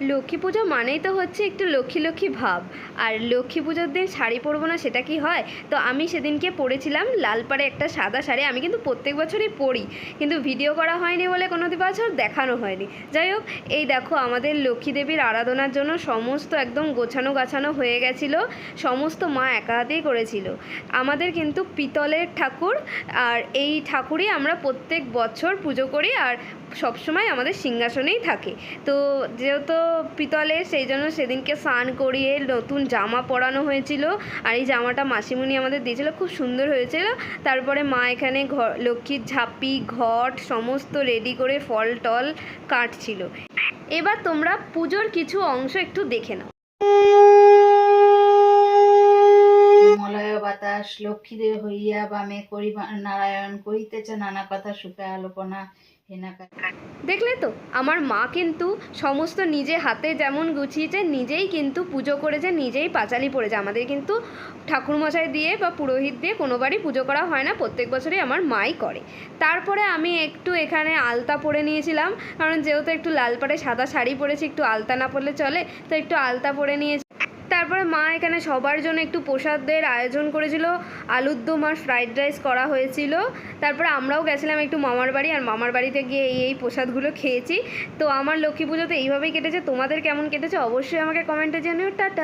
লক্ষ্মী পুজো মানেই তো হচ্ছে একটু লক্ষ্মী লক্ষ্মী ভাব। আর লক্ষ্মী পুজোর দিন শাড়ি পরবো না সেটা কি হয়? তো আমি সেদিনকে পরেছিলাম লাল পাড়ে একটা সাদা শাড়ি। আমি কিন্তু প্রত্যেক বছরই পরি, কিন্তু ভিডিও করা হয়নি বলে কোনো বছর দেখানো হয়নি। যাই হোক, এই দেখো আমাদের লক্ষ্মী দেবীর আরাধনার জন্য সমস্ত একদম গোছানো গাছানো হয়ে গেছিলো। সমস্ত মা একা হাতেই করেছিল। আমাদের কিন্তু পিতলের ঠাকুর, আর এই ঠাকুরই আমরা প্রত্যেক বছর পুজো করি, আর সবসময় আমাদের সিংহাসনেই থাকে। তো যেহেতু পিতলের, সেই জন্য সেদিনকে স্নান করিয়ে নতুন জামা পরানো হয়েছিল। আর এই জামাটা মাসিমণি আমাদের দিয়েছিল, খুব সুন্দর হয়েছিল। তারপরে মা এখানে লক্ষ্মীর ঝাঁপি, ঘট সমস্ত রেডি করে ফল টল কাটছিল। এবার তোমরা পুজোর কিছু অংশ একটু দেখে নাও। মলয় বাতাস লক্ষ্মীদেব হইয়া বামে করি নারায়ণ কহিতেছে নানা কথা সুখে আলোপনা হেনাকা। দেখলে তো, আমার মা কিন্তু সমস্ত নিজে হাতে যেমন গুছিয়েছে, নিজেই কিন্তু পুজো করেছে, নিজেই পাঁচালি পড়েছে। আমাদের কিন্তু ঠাকুরমশাই দিয়ে বা পুরোহিত দিয়ে কোনোবারই পুজো করা হয় না, প্রত্যেক বছরই আমার মাই করে। তারপরে আমি একটু এখানে আলতা পরে নিয়েছিলাম, কারণ যেহেতু একটু লাল পাড়ে সাদা শাড়ি পরেছি, একটু আলতা না পরলে চলে, তো একটু আলতা পরে নিয়েছি। তারপরে মা এখানে সবার জন্য একটু প্রসাদের আয়োজন করেছিল, আলুর দম আর ফ্রাইড রাইস করা হয়েছিল। তারপরে আমরাও গেছিলাম একটু মামার বাড়ি, আর মামার বাড়িতে গিয়ে এই প্রসাদগুলো খেয়েছি। তো আমার লক্ষ্মী পুজো তো এইভাবেই কেটেছে। তোমাদের কেমন কেটেছে অবশ্যই আমাকে কমেন্টে জানিও। টাটা।